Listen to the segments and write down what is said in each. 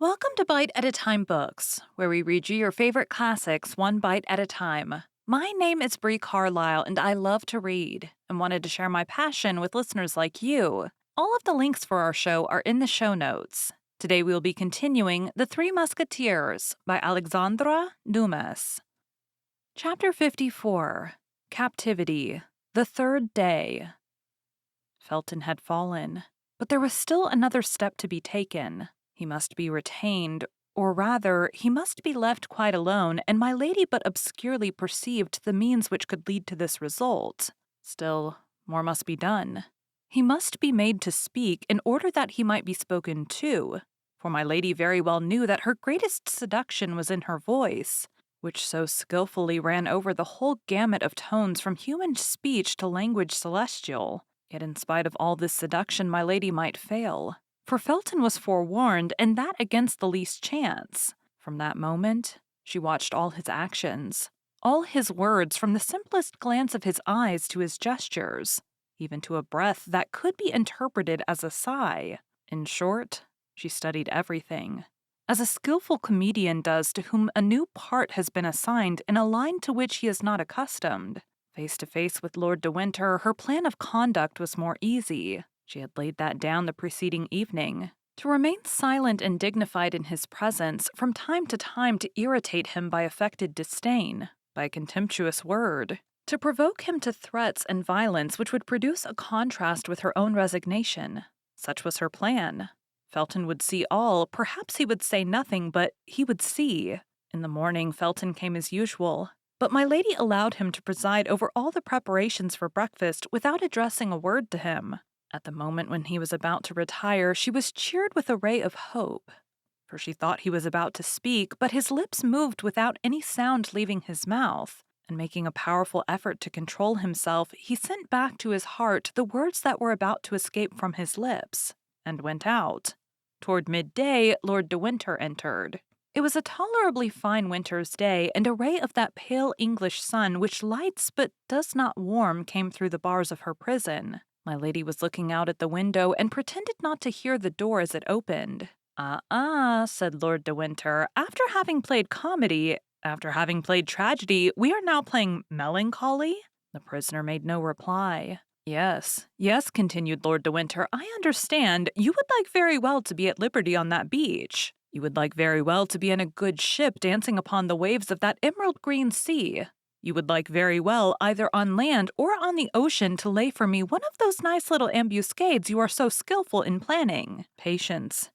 Welcome to Bite at a Time Books, where we read you your favorite classics one bite at a time. My name is Bree Carlile, and I love to read, and wanted to share my passion with listeners like you. All of the links for our show are in the show notes. Today we will be continuing The Three Musketeers by Alexandre Dumas. Chapter 54, Captivity, the Third Day. Felton had fallen, but there was still another step to be taken. He must be retained, or rather, he must be left quite alone, and my lady but obscurely perceived the means which could lead to this result. Still, more must be done. He must be made to speak in order that he might be spoken to, for my lady very well knew that her greatest seduction was in her voice, which so skillfully ran over the whole gamut of tones from human speech to language celestial. Yet in spite of all this seduction my lady might fail. For Felton was forewarned, and that against the least chance. From that moment, she watched all his actions, all his words, from the simplest glance of his eyes to his gestures, even to a breath that could be interpreted as a sigh. In short, she studied everything, as a skillful comedian does to whom a new part has been assigned in a line to which he is not accustomed. Face to face with Lord de Winter, her plan of conduct was more easy. She had laid that down the preceding evening. To remain silent and dignified in his presence, from time to time to irritate him by affected disdain, by a contemptuous word, to provoke him to threats and violence which would produce a contrast with her own resignation. Such was her plan. Felton would see all, perhaps he would say nothing, but he would see. In the morning, Felton came as usual, but my lady allowed him to preside over all the preparations for breakfast without addressing a word to him. At the moment when he was about to retire, she was cheered with a ray of hope, for she thought he was about to speak, but his lips moved without any sound leaving his mouth, and making a powerful effort to control himself, he sent back to his heart the words that were about to escape from his lips, and went out. Toward midday, Lord de Winter entered. It was a tolerably fine winter's day, and a ray of that pale English sun which lights but does not warm came through the bars of her prison. My lady was looking out at the window and pretended not to hear the door as it opened. Said Lord de Winter, after having played comedy, after having played tragedy, we are now playing melancholy? The prisoner made no reply. Yes, continued Lord de Winter, I understand. You would like very well to be at liberty on that beach. You would like very well to be in a good ship dancing upon the waves of that emerald green sea. You would like very well, either on land or on the ocean, to lay for me one of those nice little ambuscades you are so skillful in planning. Patience.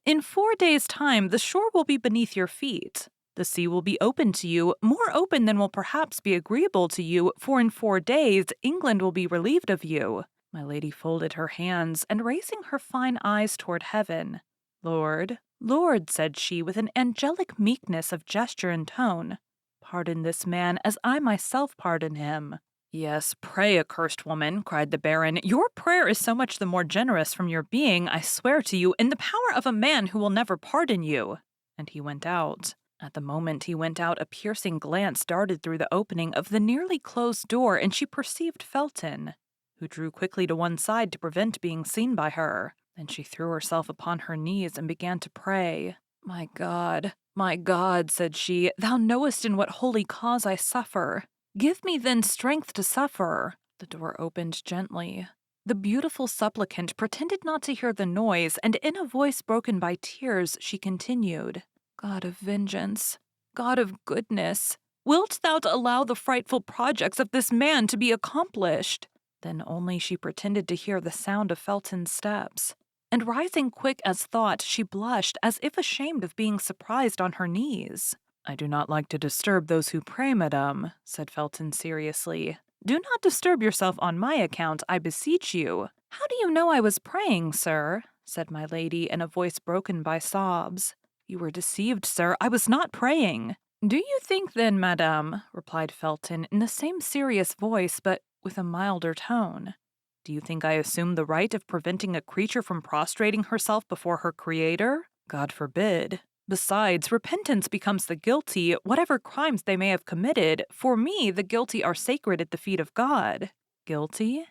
In 4 days' time, the shore will be beneath your feet. The sea will be open to you, more open than will perhaps be agreeable to you, for in 4 days England will be relieved of you. My lady folded her hands, and raising her fine eyes toward heaven, Lord, said she, with an angelic meekness of gesture and tone, pardon this man as I myself pardon him. Yes, pray, accursed woman, cried the Baron. Your prayer is so much the more generous from your being, I swear to you, in the power of a man who will never pardon you. And he went out. At the moment he went out, a piercing glance darted through the opening of the nearly closed door, and she perceived Felton, who drew quickly to one side to prevent being seen by her. Then she threw herself upon her knees and began to pray. My God, said she, thou knowest in what holy cause I suffer. Give me then strength to suffer. The door opened gently. The beautiful supplicant pretended not to hear the noise, and in a voice broken by tears she continued, God of vengeance, God of goodness, wilt thou allow the frightful projects of this man to be accomplished? Then only she pretended to hear the sound of Felton's steps. And rising quick as thought, she blushed as if ashamed of being surprised on her knees. I do not like to disturb those who pray, madame, said Felton seriously. Do not disturb yourself on my account, I beseech you. How do you know I was praying, sir? Said my lady in a voice broken by sobs. You were deceived, sir. I was not praying. Do you think then, madame, replied Felton in the same serious voice, but with a milder tone, do you think I assume the right of preventing a creature from prostrating herself before her Creator? God forbid. Besides, repentance becomes the guilty, whatever crimes they may have committed. For me, the guilty are sacred at the feet of God. Guilty?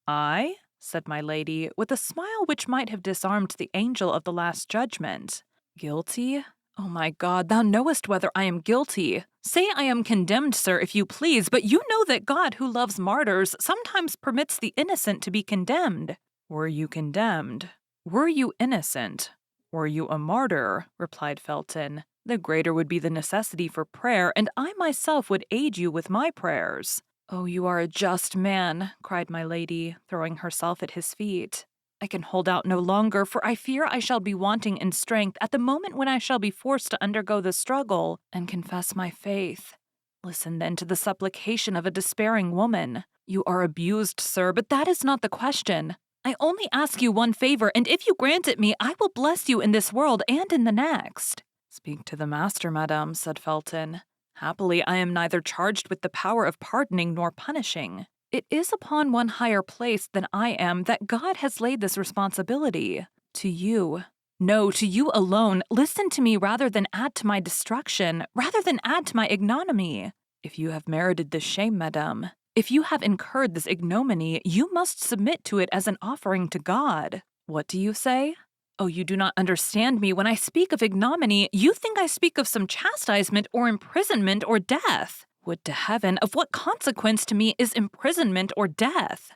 I? said my lady, with a smile which might have disarmed the angel of the Last Judgment. Guilty? Oh my God, thou knowest whether I am guilty. Say I am condemned, sir, if you please, but you know that God, who loves martyrs, sometimes permits the innocent to be condemned. Were you condemned? Were you innocent? Were you a martyr? Replied Felton. The greater would be the necessity for prayer, and I myself would aid you with my prayers. Oh, you are a just man, cried my lady, throwing herself at his feet. I can hold out no longer, for I fear I shall be wanting in strength at the moment when I shall be forced to undergo the struggle and confess my faith. Listen then to the supplication of a despairing woman. You are abused, sir, but that is not the question. I only ask you one favor, and if you grant it me, I will bless you in this world and in the next. Speak to the master, madame, said Felton. Happily, I am neither charged with the power of pardoning nor punishing. It is upon one higher place than I am that God has laid this responsibility. To you. No, to you alone. Listen to me rather than add to my destruction, rather than add to my ignominy. If you have merited this shame, madame, if you have incurred this ignominy, you must submit to it as an offering to God. What do you say? Oh, you do not understand me. When I speak of ignominy, you think I speak of some chastisement or imprisonment or death. Would to heaven, of what consequence to me is imprisonment or death?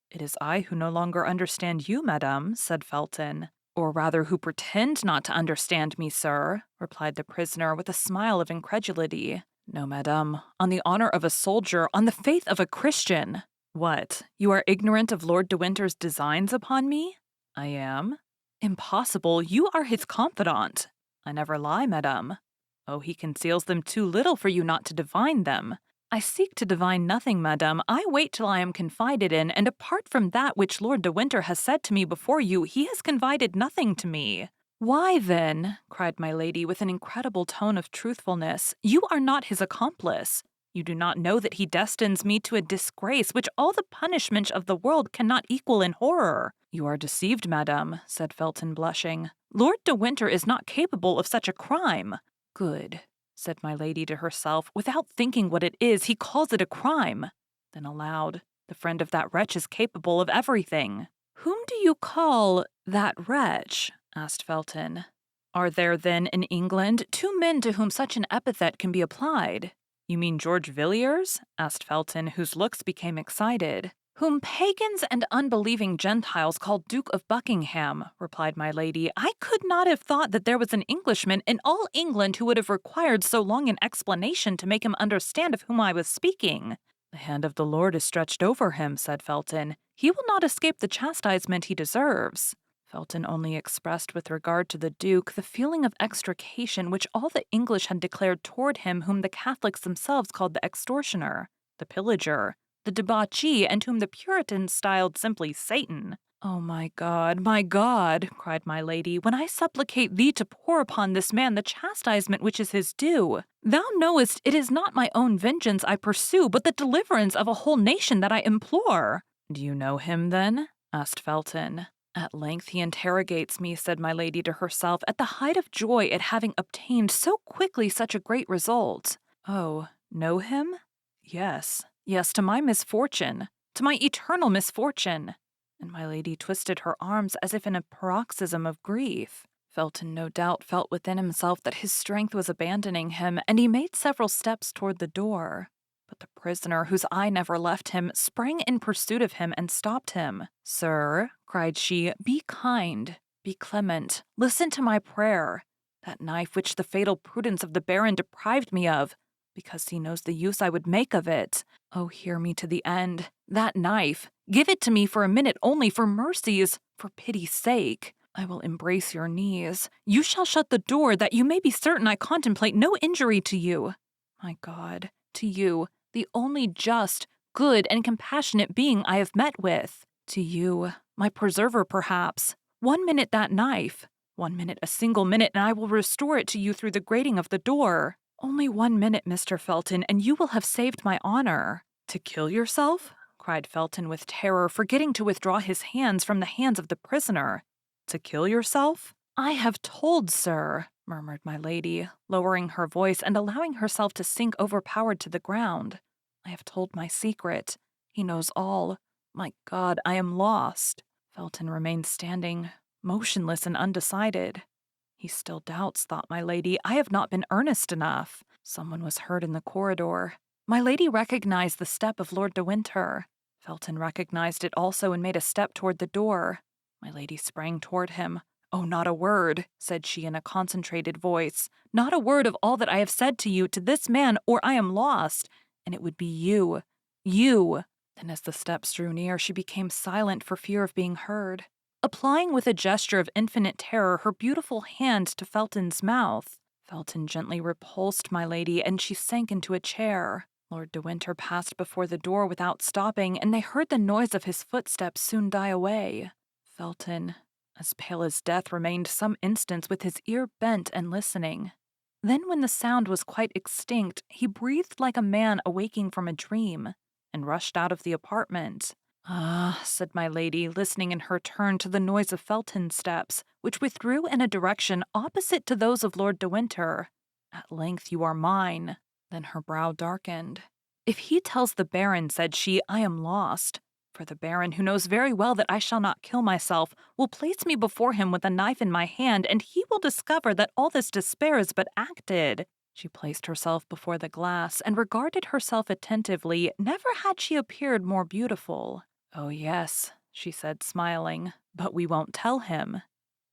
It is I who no longer understand you, madame, said Felton. Or rather, who pretend not to understand me, sir, replied the prisoner with a smile of incredulity. No, madame, on the honor of a soldier, on the faith of a Christian. What, you are ignorant of Lord de Winter's designs upon me? I am. Impossible, you are his confidant. I never lie, madame. Oh, he conceals them too little for you not to divine them. I seek to divine nothing, madame. I wait till I am confided in, and apart from that which Lord de Winter has said to me before you, he has confided nothing to me. Why, then, cried my lady with an incredible tone of truthfulness, you are not his accomplice. You do not know that he destines me to a disgrace which all the punishment of the world cannot equal in horror. You are deceived, madame, said Felton, blushing. Lord de Winter is not capable of such a crime. Good, said my lady to herself, without thinking what it is, he calls it a crime. Then aloud, the friend of that wretch is capable of everything. Whom do you call that wretch? Asked Felton. Are there, then, in England, two men to whom such an epithet can be applied? You mean George Villiers? Asked Felton, whose looks became excited. Whom pagans and unbelieving Gentiles call Duke of Buckingham, replied my lady. I could not have thought that there was an Englishman in all England who would have required so long an explanation to make him understand of whom I was speaking. The hand of the Lord is stretched over him, said Felton. He will not escape the chastisement he deserves. Felton only expressed with regard to the Duke the feeling of extrication which all the English had declared toward him whom the Catholics themselves called the extortioner, the pillager, the debauchee, and whom the Puritans styled simply Satan. Oh, my God, cried my lady, when I supplicate thee to pour upon this man the chastisement which is his due. Thou knowest it is not my own vengeance I pursue, but the deliverance of a whole nation that I implore. Do you know him, then? Asked Felton. At length he interrogates me, said my lady to herself, at the height of joy at having obtained so quickly such a great result. Oh, know him? Yes, to my misfortune, to my eternal misfortune. And my lady twisted her arms as if in a paroxysm of grief. Felton no doubt felt within himself that his strength was abandoning him, and he made several steps toward the door. But the prisoner, whose eye never left him, sprang in pursuit of him and stopped him. Sir, cried she, be kind, be clement, listen to my prayer. That knife which the fatal prudence of the Baron deprived me of, because he knows the use I would make of it. Oh, hear me to the end. That knife, give it to me for a minute only, for mercy's, for pity's sake. I will embrace your knees. You shall shut the door, that you may be certain I contemplate no injury to you. My God, to you, the only just, good, and compassionate being I have met with. To you, my preserver perhaps. 1 minute that knife. 1 minute, a single minute, and I will restore it to you through the grating of the door. Only 1 minute, Mr. Felton, and you will have saved my honor. To kill yourself? Cried Felton with terror, forgetting to withdraw his hands from the hands of the prisoner. To kill yourself? I have told, sir, murmured my lady, lowering her voice and allowing herself to sink overpowered to the ground. I have told my secret. He knows all. My God, I am lost. Felton remained standing, motionless and undecided. He still doubts, thought my lady. I have not been earnest enough. Someone was heard in the corridor. My lady recognized the step of Lord de Winter. Felton recognized it also and made a step toward the door. My lady sprang toward him. "Oh, not a word," said she in a concentrated voice. "Not a word of all that I have said to you, to this man, or I am lost. And it would be you. You." Then as the steps drew near, she became silent for fear of being heard. Applying with a gesture of infinite terror her beautiful hand to Felton's mouth, Felton gently repulsed my lady, and she sank into a chair. Lord de Winter passed before the door without stopping, and they heard the noise of his footsteps soon die away. Felton, as pale as death, remained some instants with his ear bent and listening. Then, when the sound was quite extinct, he breathed like a man awaking from a dream, and rushed out of the apartment. "Ah," said my lady, listening in her turn to the noise of Felton's steps, which withdrew in a direction opposite to those of Lord de Winter. "At length you are mine." Then her brow darkened. "If he tells the Baron," said she, "I am lost. For the Baron, who knows very well that I shall not kill myself, will place me before him with a knife in my hand, and he will discover that all this despair is but acted." She placed herself before the glass and regarded herself attentively. Never had she appeared more beautiful. "Oh, yes," she said, smiling, "but we won't tell him."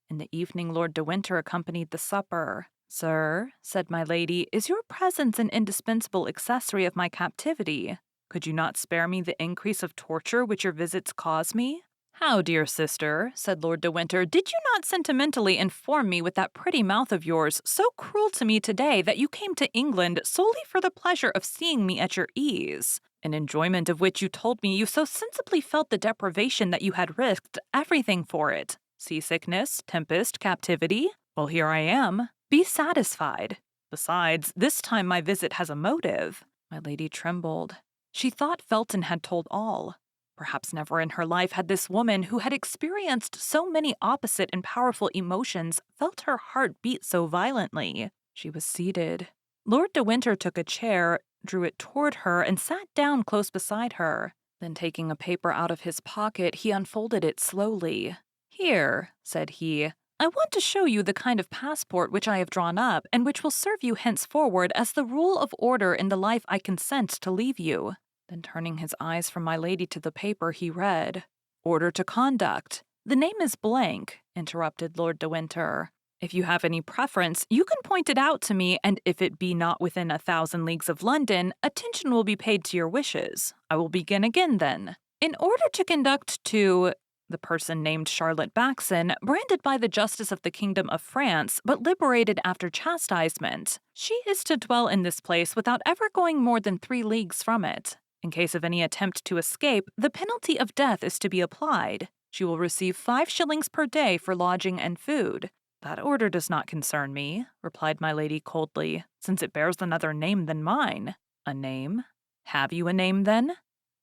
In the evening, Lord de Winter accompanied the supper. "Sir," said my lady, "is your presence an indispensable accessory of my captivity? Could you not spare me the increase of torture which your visits cause me?" "How, dear sister," said Lord de Winter, "did you not sentimentally inform me with that pretty mouth of yours, so cruel to me today, that you came to England solely for the pleasure of seeing me at your ease? An enjoyment of which you told me you so sensibly felt the deprivation that you had risked everything for it. Seasickness, tempest, captivity. Well, here I am. Be satisfied. Besides, this time my visit has a motive." My lady trembled. She thought Felton had told all. Perhaps never in her life had this woman, who had experienced so many opposite and powerful emotions, felt her heart beat so violently. She was seated. Lord de Winter took a chair, drew it toward her, and sat down close beside her. Then, taking a paper out of his pocket, he unfolded it slowly. "Here," said he, "I want to show you the kind of passport which I have drawn up, and which will serve you henceforward as the rule of order in the life I consent to leave you." Then, turning his eyes from my lady to the paper, he read, "Order to conduct." "The name is blank," interrupted Lord de Winter. "If you have any preference, you can point it out to me, and if it be not within 1,000 leagues of London, attention will be paid to your wishes. I will begin again, then. In order to conduct to the person named Charlotte Backson, branded by the justice of the Kingdom of France, but liberated after chastisement. She is to dwell in this place without ever going more than 3 leagues from it. In case of any attempt to escape, the penalty of death is to be applied. She will receive 5 shillings per day for lodging and food." "That order does not concern me," replied my lady coldly, "since it bears another name than mine." "A name? Have you a name, then?"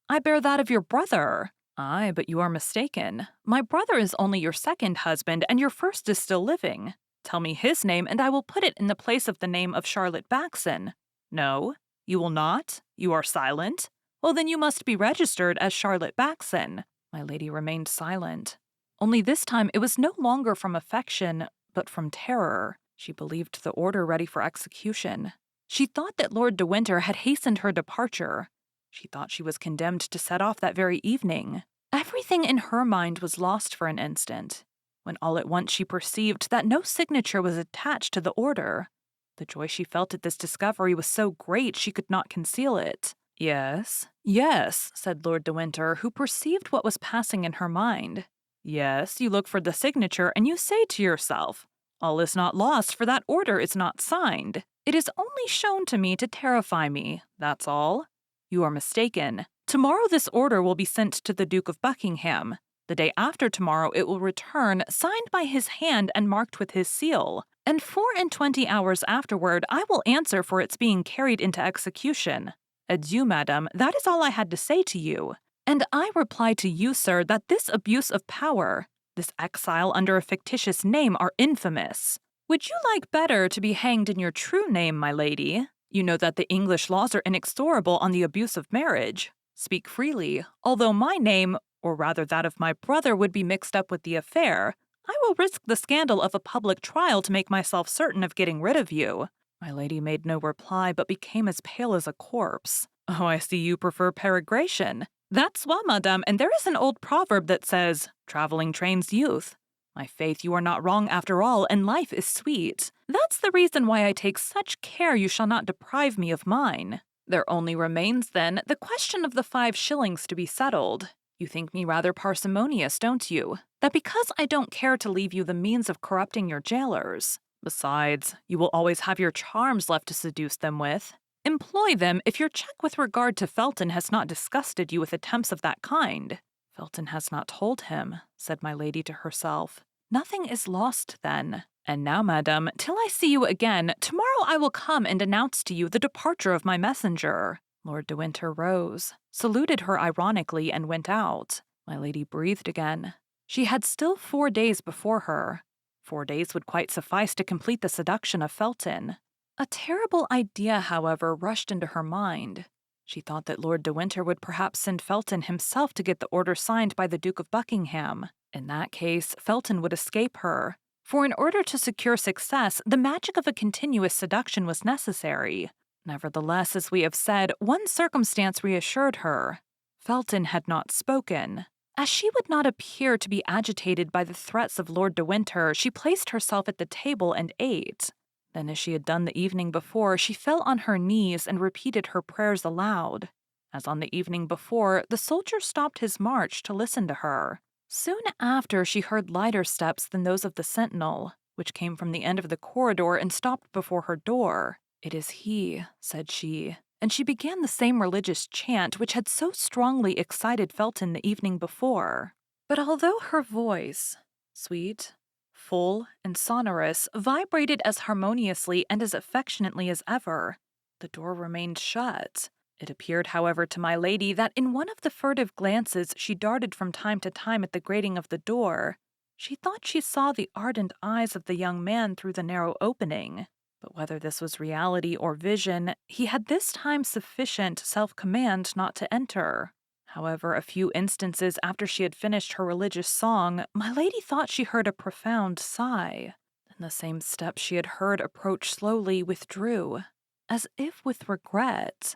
"I bear that of your brother." "Aye, but you are mistaken. My brother is only your second husband, and your first is still living. Tell me his name, and I will put it in the place of the name of Charlotte Backson." "No? You will not? You are silent? Well, then you must be registered as Charlotte Backson." My lady remained silent. Only this time it was no longer from affection, but from terror. She believed the order ready for execution. She thought that Lord de Winter had hastened her departure. She thought she was condemned to set off that very evening. Everything in her mind was lost for an instant, when all at once she perceived that no signature was attached to the order. The joy she felt at this discovery was so great she could not conceal it. "Yes, yes," said Lord de Winter, who perceived what was passing in her mind. "Yes, you look for the signature, and you say to yourself, 'All is not lost, for that order is not signed. It is only shown to me to terrify me, that's all.' You are mistaken. Tomorrow this order will be sent to the Duke of Buckingham. The day after tomorrow it will return, signed by his hand and marked with his seal. And 24 hours afterward I will answer for its being carried into execution. Adieu, madam, that is all I had to say to you. And I reply to you, sir, that this abuse of power, this exile under a fictitious name, are infamous. Would you like better to be hanged in your true name, my lady? You know that the English laws are inexorable on the abuse of marriage. Speak freely, although my name, or rather that of my brother, would be mixed up with the affair, I will risk the scandal of a public trial to make myself certain of getting rid of you." My lady made no reply, but became as pale as a corpse. "Oh, I see you prefer peregration. That's well, madame, and there is an old proverb that says, 'Traveling trains youth.' My faith, you are not wrong after all, and life is sweet. That's the reason why I take such care you shall not deprive me of mine. There only remains, then, the question of the 5 shillings to be settled. You think me rather parsimonious, don't you? That because I don't care to leave you the means of corrupting your jailers. Besides, you will always have your charms left to seduce them with. Employ them if your check with regard to Felton has not disgusted you with attempts of that kind." "Felton has not told him," said my lady to herself. "Nothing is lost, then. And now, madame, till I see you again, tomorrow I will come and announce to you the departure of my messenger." Lord de Winter rose, saluted her ironically, and went out. My lady breathed again. She had still 4 days before her. 4 days would quite suffice to complete the seduction of Felton. A terrible idea, however, rushed into her mind. She thought that Lord de Winter would perhaps send Felton himself to get the order signed by the Duke of Buckingham. In that case, Felton would escape her. For in order to secure success, the magic of a continuous seduction was necessary. Nevertheless, as we have said, one circumstance reassured her. Felton had not spoken. As she would not appear to be agitated by the threats of Lord de Winter, she placed herself at the table and ate. Then, as she had done the evening before, she fell on her knees and repeated her prayers aloud. As on the evening before, the soldier stopped his march to listen to her. Soon after, she heard lighter steps than those of the sentinel, which came from the end of the corridor and stopped before her door. "It is he," said she, and she began the same religious chant which had so strongly excited Felton the evening before. But although her voice, sweet, full, and sonorous, vibrated as harmoniously and as affectionately as ever, the door remained shut. It appeared, however, to my lady that in one of the furtive glances she darted from time to time at the grating of the door, she thought she saw the ardent eyes of the young man through the narrow opening. But whether this was reality or vision, he had this time sufficient self-command not to enter. However, a few instances after she had finished her religious song, my lady thought she heard a profound sigh. Then the same steps she had heard approach slowly withdrew, as if with regret.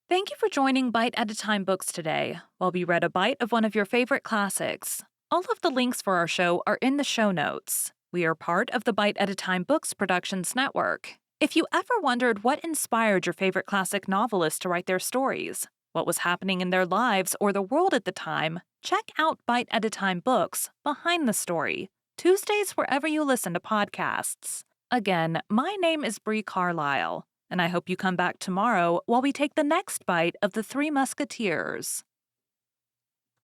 Thank you for joining Bite at a Time Books today, while we read a bite of one of your favorite classics. All of the links for our show are in the show notes. We are part of the Bite at a Time Books Productions Network. If you ever wondered what inspired your favorite classic novelists to write their stories, what was happening in their lives or the world at the time, check out Bite at a Time Books, Behind the Story, Tuesdays wherever you listen to podcasts. Again, my name is Bree Carlile, and I hope you come back tomorrow while we take the next bite of the Three Musketeers.